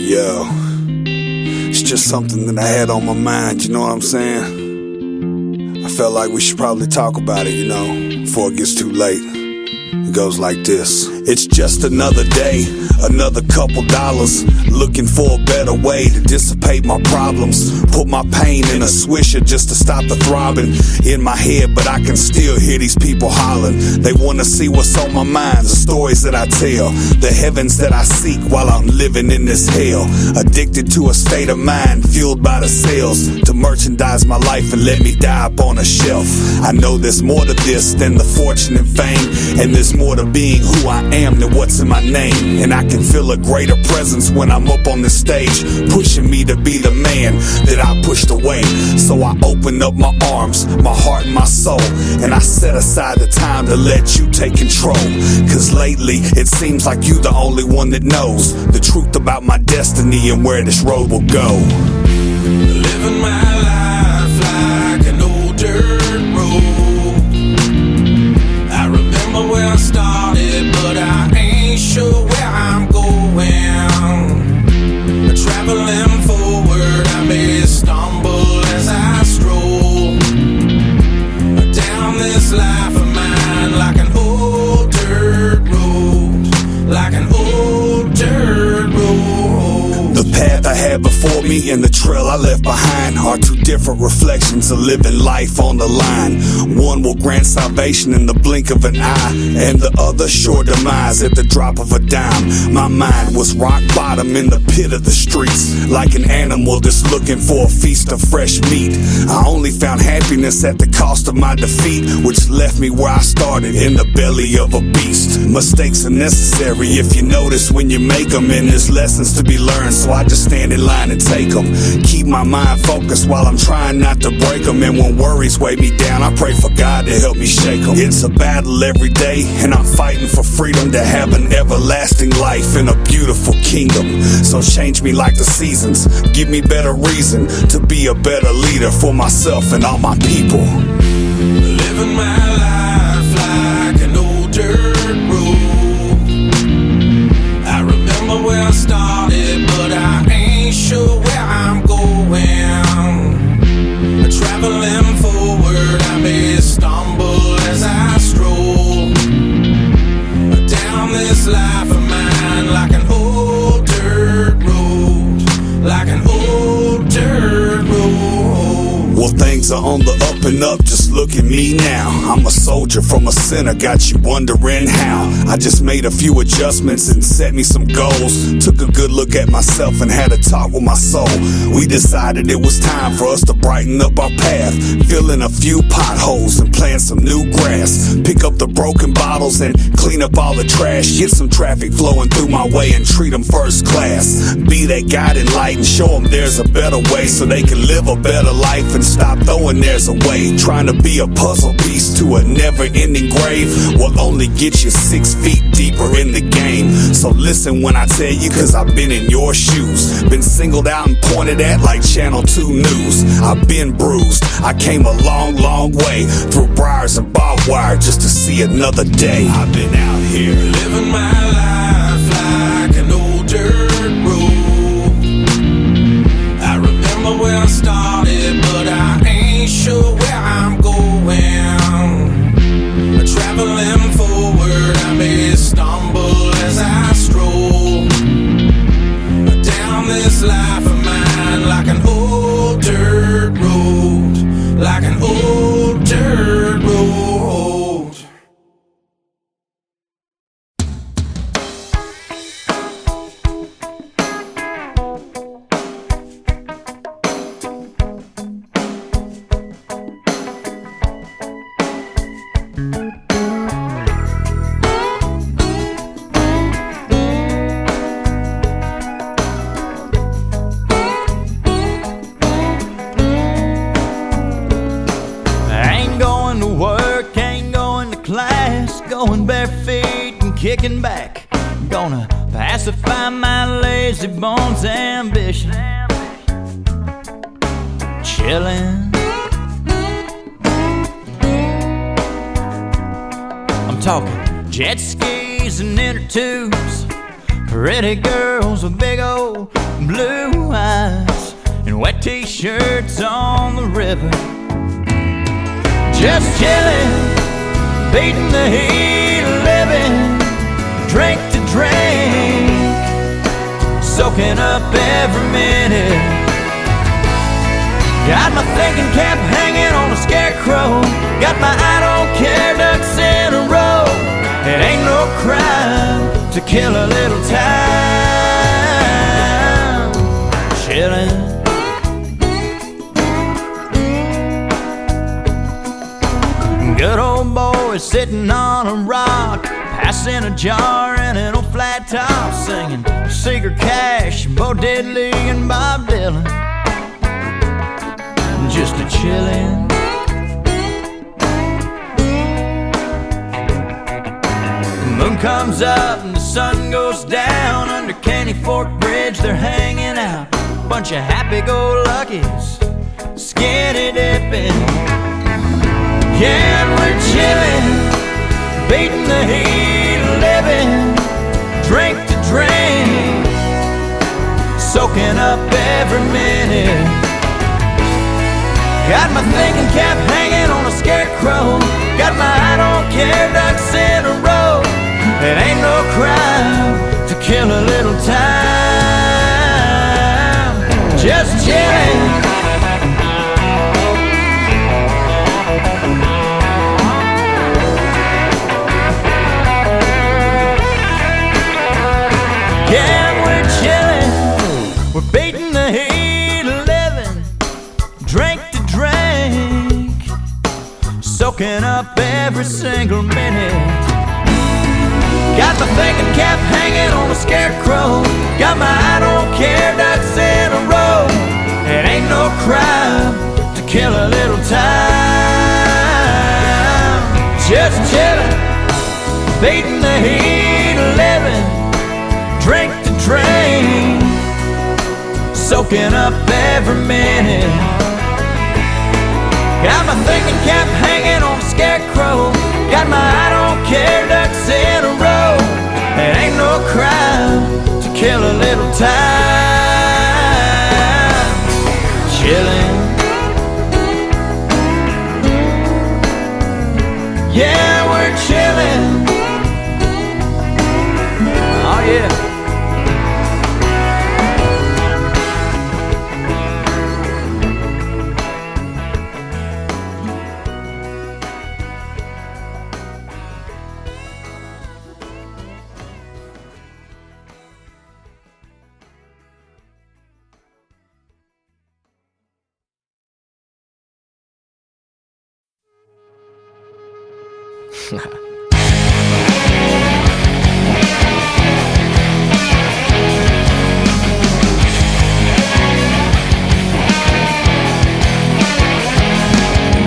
Yo, it's just something that I had on my mind, you know what I'm saying? I felt like we should probably talk about it, before it gets too late. It goes like this. It's just another day, another couple dollars, looking for a better way to dissipate my problems. Put my pain in a swisher just to stop the throbbing in my head, but I can still hear these people hollering. They wanna see what's on my mind, the stories that I tell, the heavens that I seek while I'm living in this hell. Addicted to a state of mind fueled by the sales to merchandise my life and let me die up on a shelf. I know there's more to this than the fortune and fame, and there's more to being who I am than what's in my name. And I can feel a greater presence when I'm up on the stage, pushing me to be the man that I pushed away. So I open up my arms, my heart and my soul, and I set aside the time to let you take control. Cause lately it seems like you the only one that knows the truth about my destiny and where this road will go. Living my life like an old dirt road. I remember where I started, but I ain't sure where I'm going. Traveling forward, I may stumble as I stroll down this life of mine like an old dirt road, like an old dirt road. The path I had before me and the trail I left behind are two different reflections of living life on the line. One will grant salvation in the blink of an eye, and the other sure demise at the drop of a dime. My mind was rock bottom in the pit of the streets, like an animal that's looking for a feast of fresh meat. I only found happiness at the cost of my defeat, which left me where I started, in the belly of a beast. Mistakes are necessary if you notice when you make them, and there's lessons to be learned, so I just stand in line and take them. Keep my mind focused while I'm trying not to break them, and when worries weigh me down, I pray for God to help me shake them. It's a battle every day, and I'm fighting for freedom to have an everlasting life in a beautiful kingdom. So change me like the seasons, give me better reason to be a better leader for myself and all my people. Living my life like an old dirt road. I remember where I started, but I ain't sure where I'm going. Traveling forward, I may stumble as I stroll down this life of mine like an old dirt road, like an old dirt road. Well, things are on the up and up, just look at me now. I'm a soldier from a sinner, got you wondering how. I just made a few adjustments and set me some goals. Took a good look at myself and had a talk with my soul. We decided it was time for us to brighten up our path, fill in a few potholes and plant some new grass. Pick up the broken bottles and clean up all the trash. Get some traffic flowing through my way and treat them first class. Be that guiding light and show them there's a better way, so they can live a better life and stop throwing theirs away. Trying to be a puzzle piece to a never-ending grave will only get you 6 feet deeper in the game. So listen when I tell you, cause I've been in your shoes, been singled out and pointed at like Channel 2 News. I've been bruised, I came a long, long way through briars and barbed wire just to see another day. I've been out here living my life like an old dirt road. I remember where I started, but I ain't sure where I'm going. Traveling forward, I may stumble as I stroll down this life of mine like an old dirt road, like an old dirt road. Going bare feet and kicking back, gonna pacify my lazy bones ambition. Chillin', I'm talking jet skis and inner tubes, pretty girls with big old blue eyes, and wet t-shirts on the river. Just chilling, beating the heat of living, drink to drink, soaking up every minute. Got my thinking cap hanging on a scarecrow, got my I don't care ducks in a row. It ain't no crime to kill a little time, chillin'. Good old boy sitting on a rock, passing a jar and an old flat top, singing Seeger Cash, Bo Diddley and Bob Dylan. Just a chillin'. The moon comes up and the sun goes down. Under Caney Fork Bridge they're hanging out, bunch of happy-go-luckies, skinny dipping. Yeah, and we're chillin', beating the heat of living, drink to drink, soaking up every minute. Got my thinking cap hanging on a scarecrow, got my I don't care ducks in a row. It ain't no crime to kill a little time, just chillin'. Yeah, we're chillin', we're beating the heat of living, drink to drink, soaking up every single minute. Got my thinking cap hanging on a scarecrow, got my I don't care ducks in a row. It ain't no crime to kill a little time, just chillin', beating the heat of living, drink to drink, soaking up every minute. Got my thinking cap hanging on a scarecrow, got my I don't care ducks in a row. It ain't no crime to kill a little time, chillin'. Yeah, we're chillin'. Oh yeah.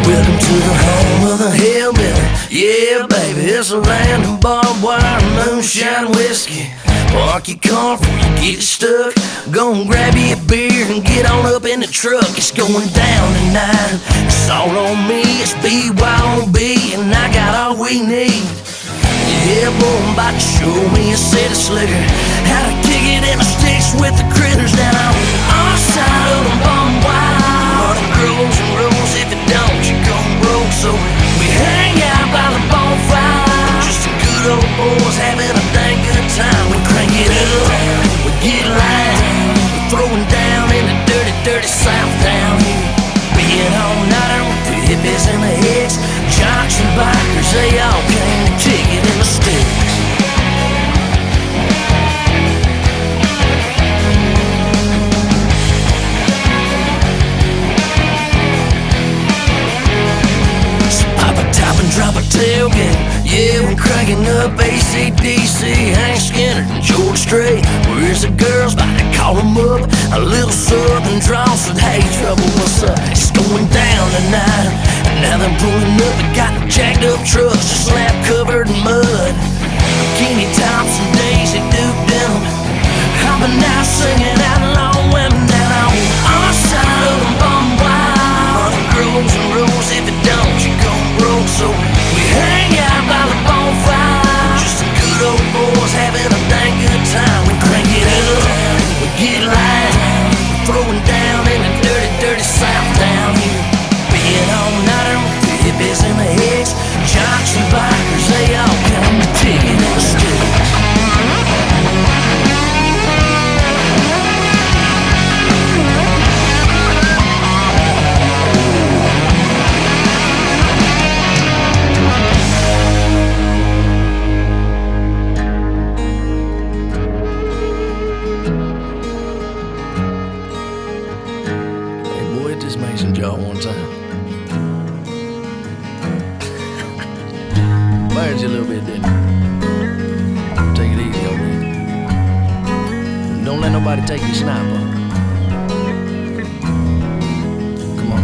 Welcome to the home of the hillbilly. Yeah, baby, it's a land of barbed wire, moonshine, whiskey. Park your car before you get stuck. Go and grab you a beer and get on up in the truck. It's going down tonight. It's all on me. It's BYOB, and I got all we need. Yeah, boy, I'm about to show me a city slicker, how to kick it in the sticks with the critters down on our side of the barbed wire. Money grows and rolls. If it don't, you gon' broke. So we hang out by the bonfire, just some good old boys having a dang good time. We crank it up, we get light, we're throwing down in the dirty, dirty South down here. Being all nighter with the hippies and the hicks, jocks and bikers, they all came to kick it in the sticks. Drop a tailgate, yeah, we're cranking up AC/DC, Hank Skinner and George Strait. Where's the girls? About to call them up. A little southern drawl said, hey, trouble, what's up? It's going down tonight. And now they're pulling up and got jacked up trucks, just slap covered in mud. Bikini tops and Daisy Duke denim, hopping out singing outlaw women down on our side of the barbed wire. Money grows and rolls. If it don't, you gon' broke. So we hang out by the bonfire, just some good old boys having a dang good time. We crank it up, we get light, Don't let nobody take your sniper. Come on.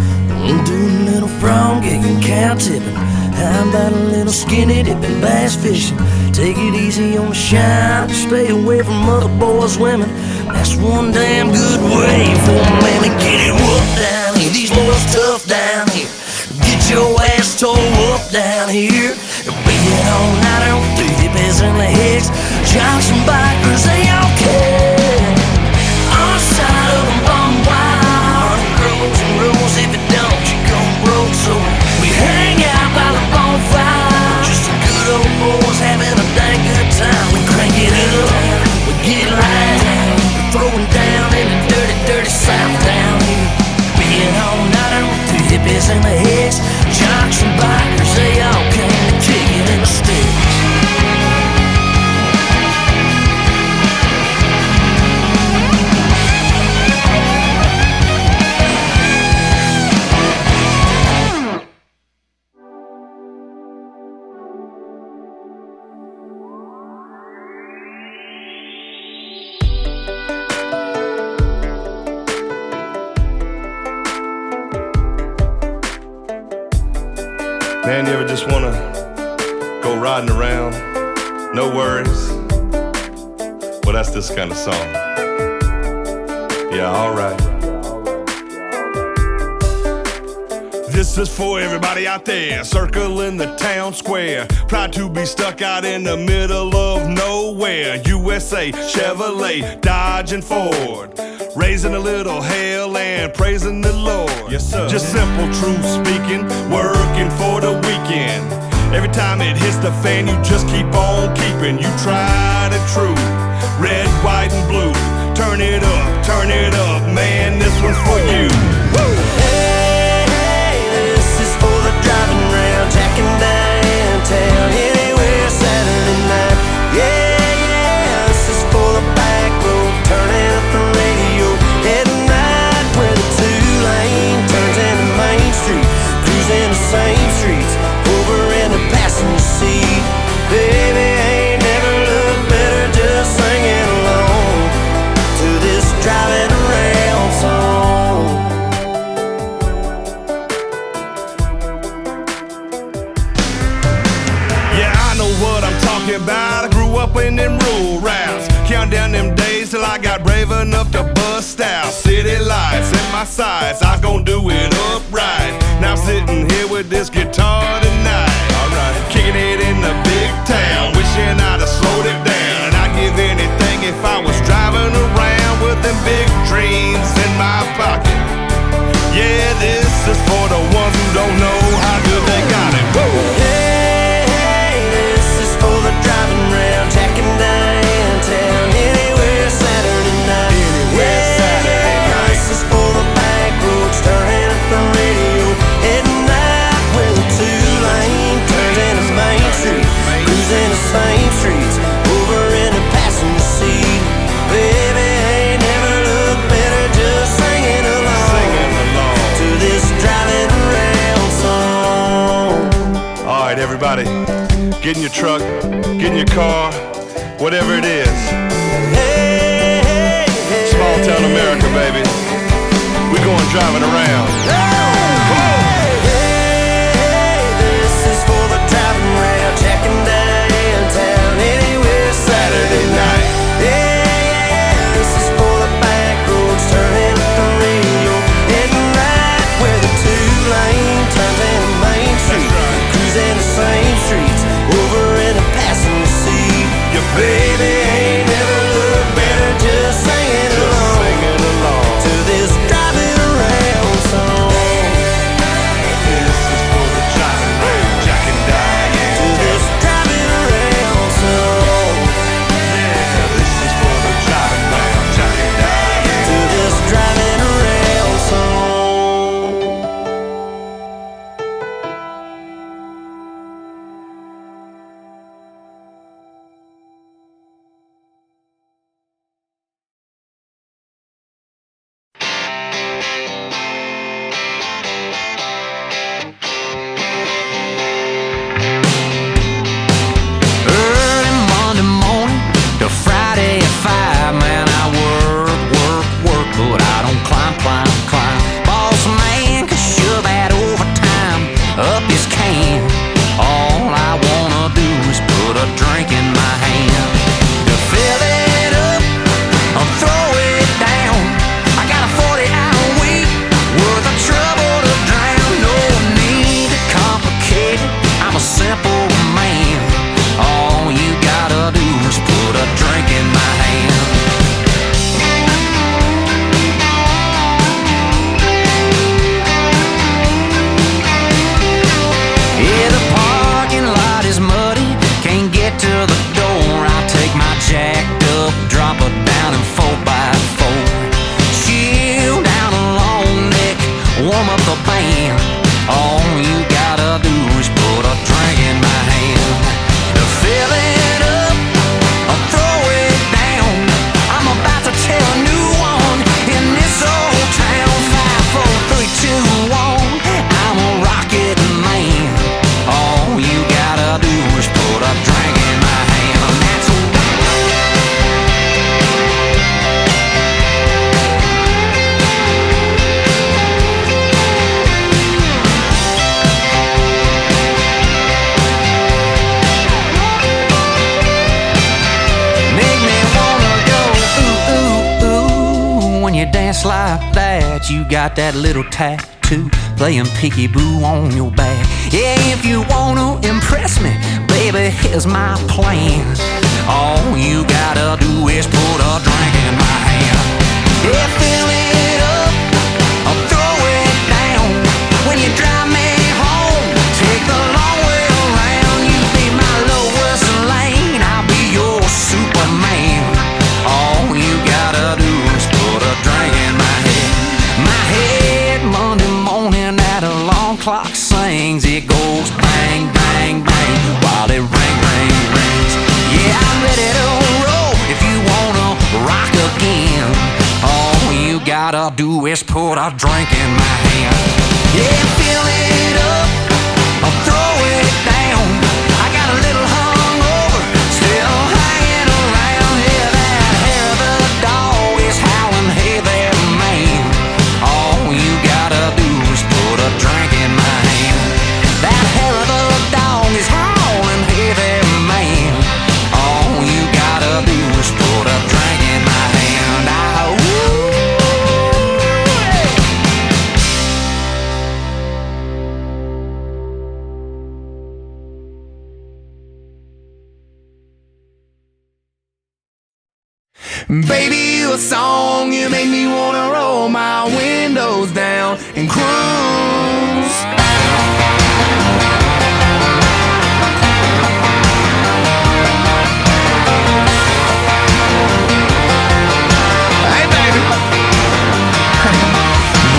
Do a little frog gigging, cow tipping. How about a little skinny dipping, bass fishing? Take it easy on the shine, stay away from other boys' women. That's one damn good way for a man to get it whooped down here. These boys tough down here. Get your ass tore up down here. Be it all night on through hippies and the hicks, jocks and bikers, they all care. On the side of a bomb wire, it grows and rolls. If it don't, you gon' broke. So we hang out by the bonfire, just a good old boys having a dang good time. We crank it up, we get light, throwing down in the dirty, dirty South down here. Being all night on through hippies and the hicks, jocks and bikers, they all came to kick it in the sticks. Man, you ever just wanna go riding around, no worries? Well, that's this kind of song. Yeah, alright. This is for everybody out there, circling the town square. Proud to be stuck out in the middle of nowhere. USA, Chevrolet, Dodge and Ford, raising a little hell and praising the Lord. Yes, sir. Just simple truth speaking, working for the weekend. Every time it hits the fan, you just keep on keeping. You tried and true, red, white, and blue. Turn it up, man, this one's for you. Woo! Hey, hey, this is for the driving around, jacking downtown, anywhere Saturday night. Yeah, this is for the back road, turning up the radio, heading right where the two-lane turns into Main Street, cruising the same streets, over in the passenger seat. Baby, ain't never looked better, just singing along to this driving around song. Yeah, I know what I'm talking about. I grew up in them rural routes, count down them days till I got brave enough to bust out. City lights in my sights, I gon' do it upright. Now I'm sitting here with this guitar tonight, alright, kicking it in the big town, wishing I'd have slowed it down. And I'd give anything if I was driving around with them big dreams in my pocket. Yeah, this is for the ones who don't know how good they got it. Woo! Hey, hey, this is for the driving around, jacking downtown, anywhere Saturday night. This is for the back roads, turning up the radio, heading right where the two-lane turns into Main Street, cruising the same streets, over in the passenger seat. Baby, ain't never looked better, just singing along to this driving around song. Alright, everybody, get in your truck, get in your car, whatever it is. Hey, hey, hey. Small town America, baby. We going driving around. Come on. Hey, this is for the driving around, checking downtown, anywhere Saturday night. Yeah, this is for the back roads, turning up the radio, heading right where the two-lane turns into Main Street, cruising the same streets, over in the passenger seat. Your Baby, ain't never looked better, just singing along to this driving around song. you dance like that, you got that little tattoo playing peekaboo on your back. Yeah, if you wanna impress me, baby, here's my plan. All you gotta do is put a drink in my hand. Yeah, fill it up, I'll throw it down. When you drive me home, take the long way around. You be my lowest lane, I'll be your Superman. All you gotta do is put a drink in my head. My head, Monday morning, that alarm clock sings. It goes bang, bang, bang, while it ring, ring, rings. Yeah, I'm ready to roll if you wanna rock again. All you gotta do is put a drink in my hand. Yeah, fill it up, I'll throw it down. I got a little hungover, still hanging around. Yeah, that hair of the dog is howling, hey there, man. All you gotta do is put a drink in my hand. That hair of the dog is howling, hey there, man. All you gotta do is put a drink in my hand. Baby, you a song, you make me wanna roll my windows down and cruise. Hey, baby.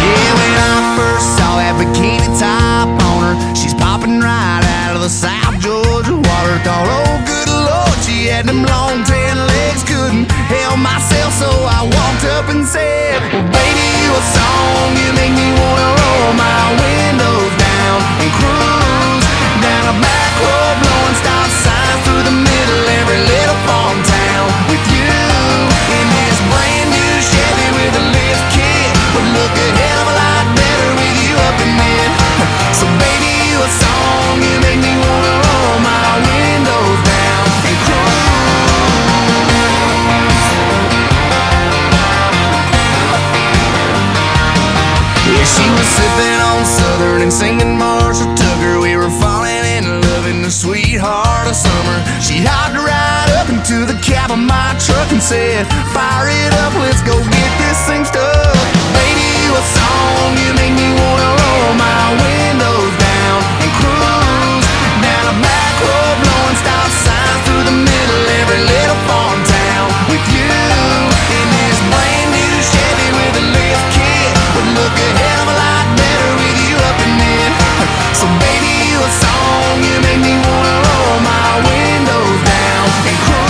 Yeah, when I first saw that bikini top on her, she's popping right out of the South Georgia water. Thought, oh, good Lord, she had them long tan legs, couldn't help myself, so I walked up and said, well, baby, you a song, you make me wanna roll my windows down and cruise down a back road, blowing stop signs through the middle every little farm town with you in this brand new Chevy with a lift kit. Would look a hell of a lot better with you up in it. So baby, you a song, you make me wanna roll my windows down and cruise. Yeah, she was sipping on Southern and singing Marshall Tucker. We were falling in love in the sweetheart of summer. She hopped right up into the cab of my truck and said, fire it up, let's go get this thing stuck. Baby, you a song, you make me wanna roll my windows down and cruise down a back road, blowing stop signs through the middle every little farm town with you in this brand new Chevy with a lift kit. Would look a hell of a lot better with you up in it. So baby, you a song, you make me wanna roll my windows down and cruise.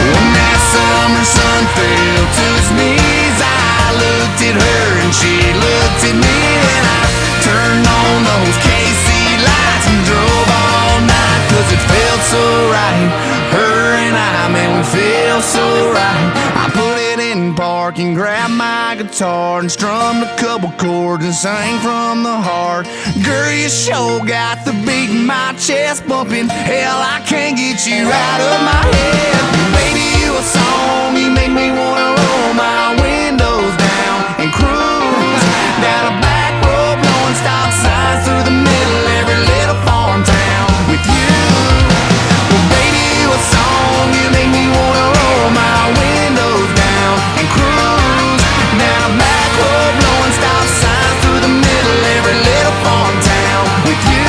When that summer sun fell to its knees, I looked at her and she looked at me, and I turned on those KC lights and drove all night, 'cause it felt so right. Her and I, man, we feel so right. I put it in park and grabbed my guitar and strummed a couple chords and sang from the heart. Girl, you sure got the beat in my chest bumping. Hell, I can't get you out of my head. Baby, you a song, you make me wanna roll my windows down and cruise down a back road, blowing stop signs through the middle every little farm town with you. Well, baby, you a song, you make me wanna roll my windows down and cruise down a back road, blowing stop signs through the middle every little farm town with you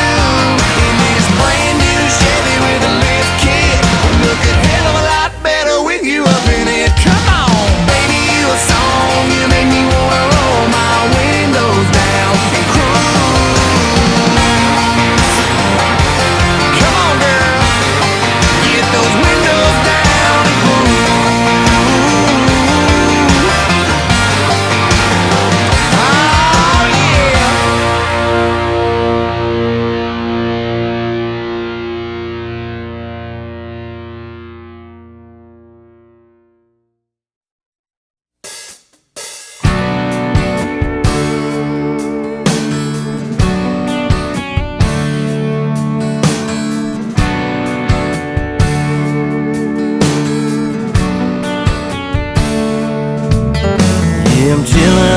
in this brand new Chevy with a lift kit. Look a hell of a lot better with you up in it. Come on, baby, you a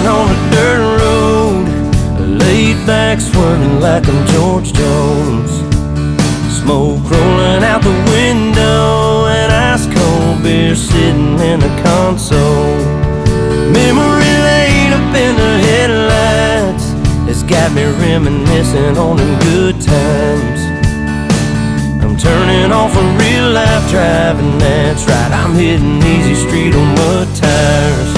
chilling on a dirt road, laid back swerving like I'm George Jones. Smoke rolling out the window and ice cold beer sitting in the console. Memory laid up in the headlights, it's got me reminiscing on them good times. I'm turning off a real life driving, that's right, I'm hitting easy street on mud tires.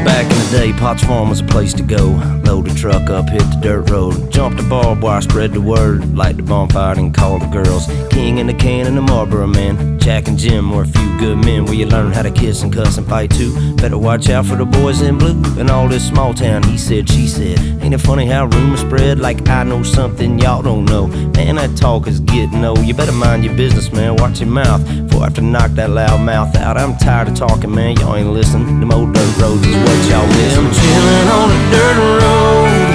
Back in the day, Potts Farm was a place to go. Load the truck up, hit the dirt road, jump the barbed wire, spread the word, light the bonfire and call the girls. King and the can and the Marlboro man, Jack and Jim were a few good men where you learn how to kiss and cuss and fight too. Better watch out for the boys in blue and all this small town he said, she said. Ain't it funny how rumors spread like I know something y'all don't know? Man, that talk is getting old. You better mind your business, man, watch your mouth before I have to knock that loud mouth out. I'm tired of talking, man, y'all ain't listening. Them old dirt roads is what y'all miss. I'm chilling on a dirt road,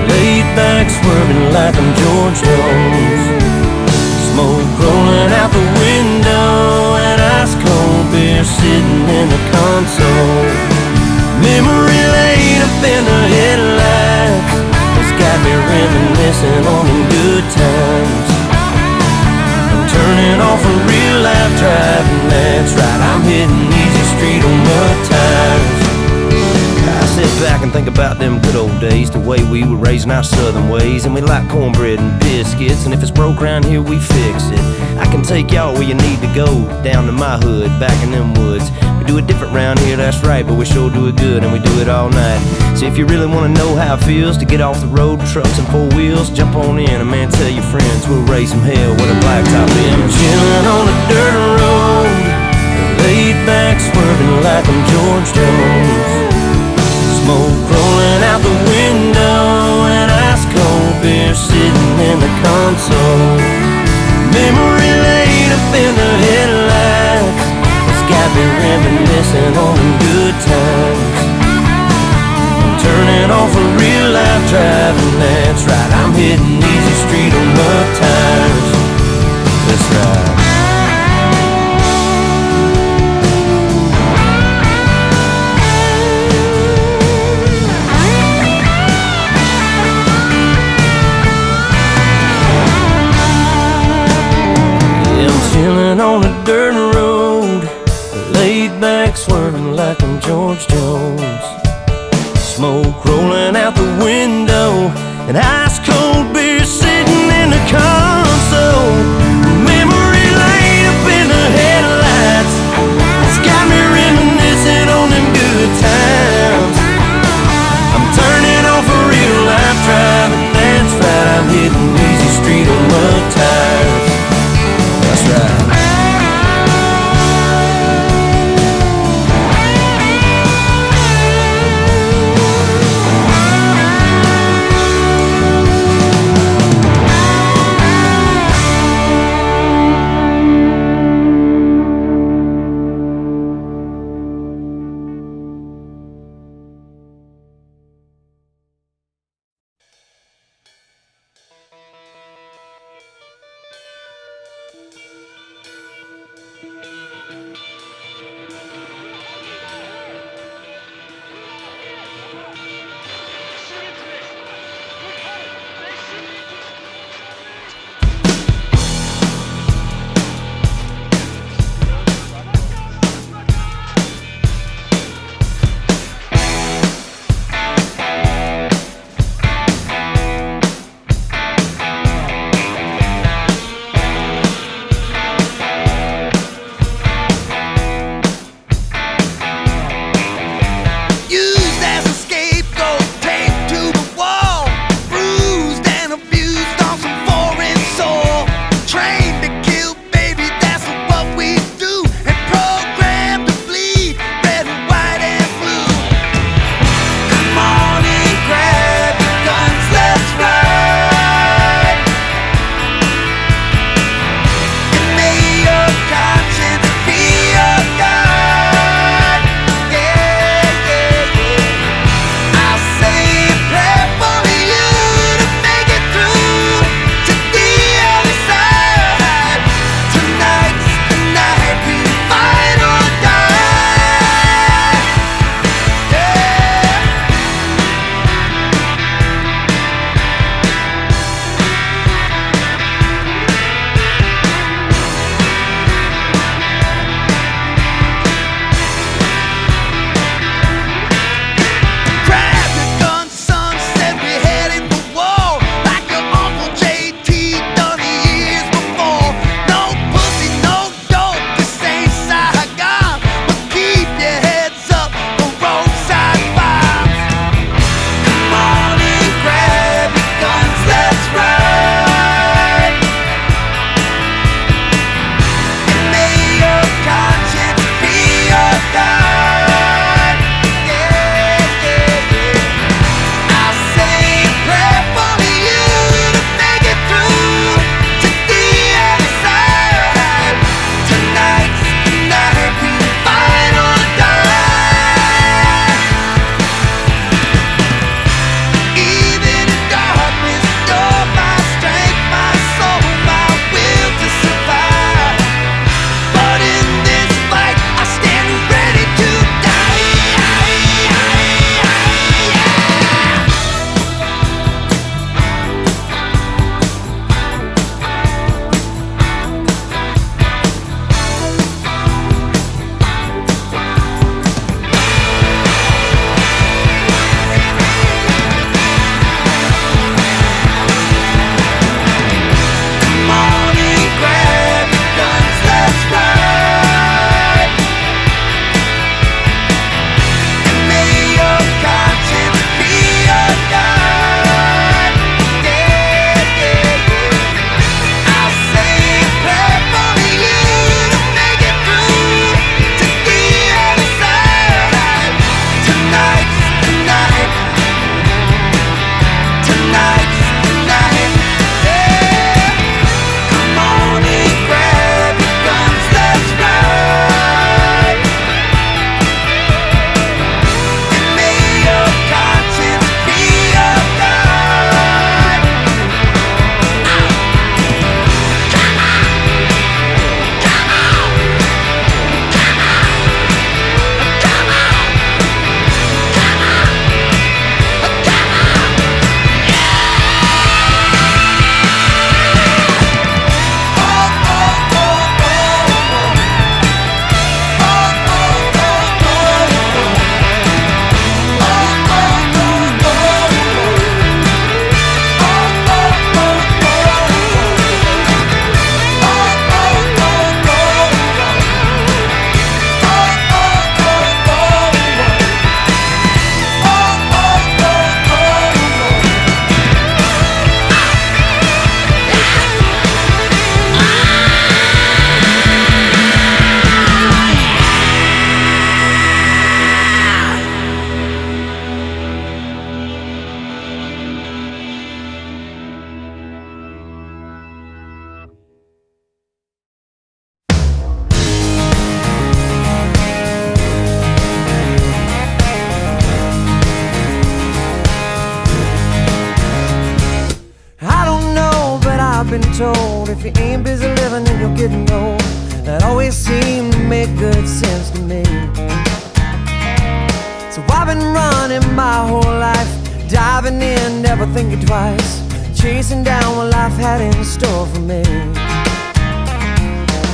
laid back swerving like I'm George Jones. Smoke rolling out the window and ice cold beer sitting in the console. Memory laid up in the headlights, it's got me reminiscing on them good times. I'm turning off a real life driving, that's right, I'm hitting easy street on mud tires. I sit back and think about them good old days, the way we were raising our southern ways. And we like cornbread and biscuits, and if it's broke around here, we fix it. I can take y'all where you need to go, down to my hood, back in them woods. We do it different round here, that's right, but we sure do it good, and we do it all night. So if you really want to know how it feels to get off the road, trucks and four wheels, jump on in, and man, tell your friends we'll raise some hell with a blacktop in. I'm chilling on a dirt road, laid back swerving like I'm George Jones. Smoke rolling out the window and ice cold beer sitting in the console. Memory laid up in the headlights, it's got me reminiscing on them good times. I'm turning off a real life driving, that's right, I'm hitting easy street on mud tires. That's right. Chilling on a dirt road, laid back swerving like I'm George Jones. Smoke rolling out the window and ice cold beer sitting in the console. Memory laid up in the headlights, it's got me reminiscing on them good times. I'm turning off a real life driving, that's right, I'm hitting easy street on mud tires. That's right. told, if you ain't busy living, then you're getting old. That always seemed to make good sense to me. So I've been running my whole life, diving in, never thinking twice, chasing down what life had in store for me.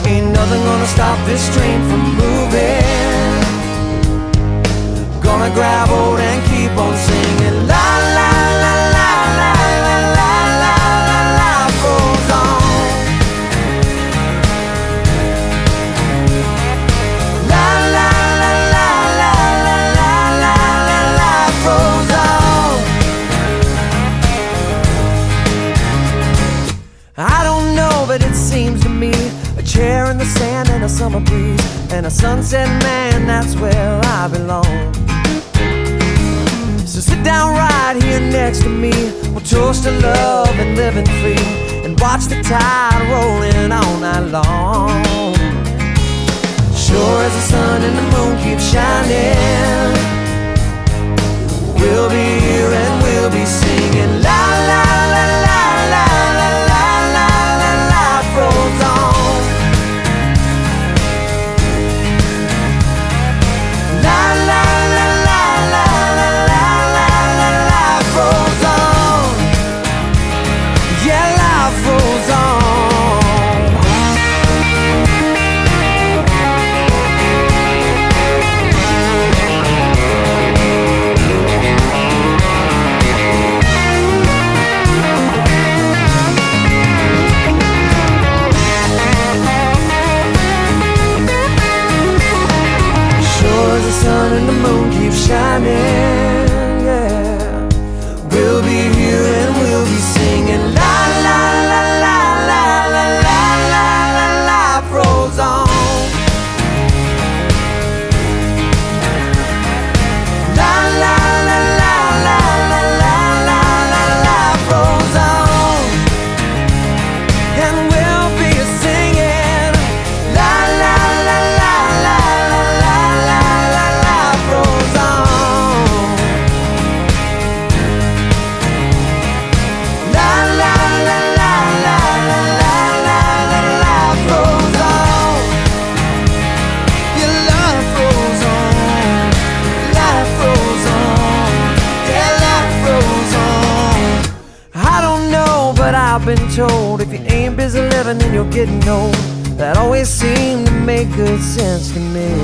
Ain't nothing gonna stop this train from moving. Gonna grab hold and keep on singing. La la la la la la la la la. Life goes on. La la la la la la la la la. Life goes on. I don't know, but it seems to me a chair in the sand and a summer breeze and a sunset, man, that's where I belong. So sit down right here next to me. We'll toast to love and living free and watch the tide rolling all night long. Sure as the sun and the moon keep shining, we'll be here and we'll be singing. La la la la la la la la la. Life rolls on. La la la la la la la. Life rolls on. Yeah, life rolls on. Sure as the sun and the moon keep shining, yeah, we'll be here and we'll be singing. La la la la la la la la la. Life rolls on. La la la la la la la la la. Life rolls on. And we'll be singing. La la la la la la la la la. Life rolls on. La la la la la la la la la. Life rolls on. Yeah, life rolls on. Life rolls on. Yeah, life rolls on. I don't know, but I've been told, if you ain't busy living, then you're getting old. That always seemed to make good sense to me.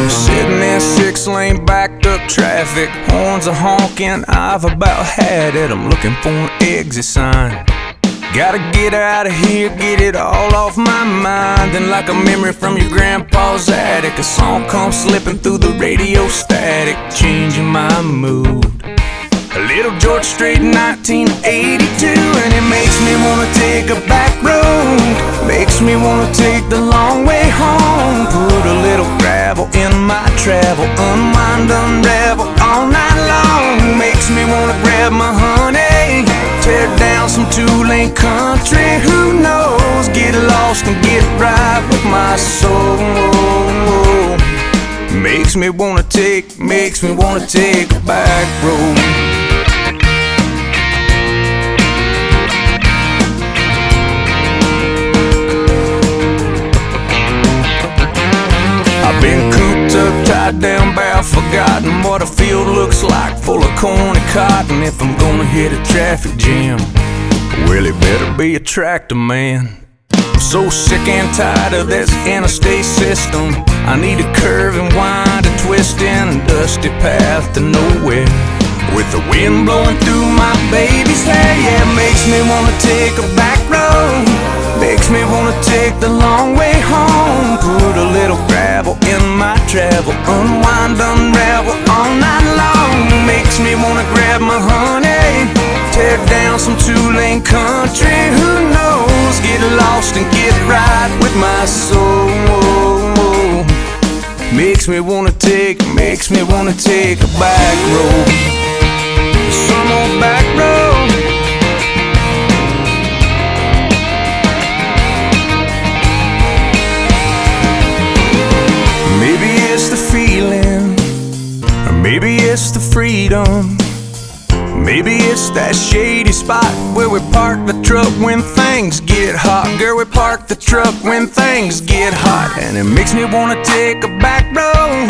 Sitting in 6-lane backed up traffic, horns are honking, I've about had it. I'm looking for an exit sign. Gotta get out of here, get it all off my mind. Then like a memory from your grandpa's attic, a song comes slipping through the radio static, changing my mood. A little George Strait, 1982, and it makes me wanna take a back road. Makes me wanna take the long way home. Put a little gravel in my travel, unwind, unravel all night long. Makes me wanna grab my honey, tear down some two-lane country. Who knows? Get lost and get right with my soul. Makes me wanna take a back road. I've been cooped up, tied down, barrel, forgotten what a field looks like, full of corn and cotton. If I'm gonna hit a traffic jam, well, it better be a tractor man. I'm so sick and tired of this interstate system. I need a curve and wind, a twist in a dusty path to nowhere, with the wind blowing through my baby's hair. Yeah, it makes me wanna take a back road. Makes me wanna take the long way home. Put a little gravel in my travel, unwind, unravel all night long. Makes me wanna grab my honey, tear down some two-lane country. Who knows? Get lost and get right with my soul. makes me wanna take a back road. Some old back road. Maybe it's the feeling, or maybe it's the freedom. Maybe it's that shady spot where we park the truck when things get hot. Girl, we park the truck when things get hot. And it makes me wanna take a back road,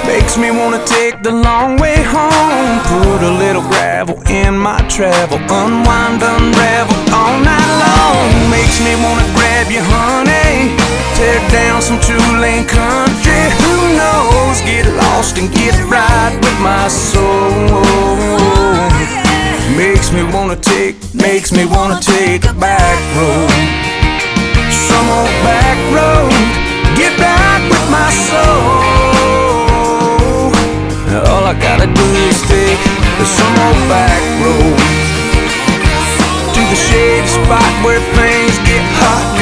makes me wanna take the long way home. Put a little gravel in my travel, unwind, unravel all night long. Makes me wanna grab you, honey, tear down some two-lane country. Who knows, get lost and get right with my soul. Makes me wanna take a back road. Some old back road, get back with my soul. All I gotta do is take some old back road to the shady spot where things get hot.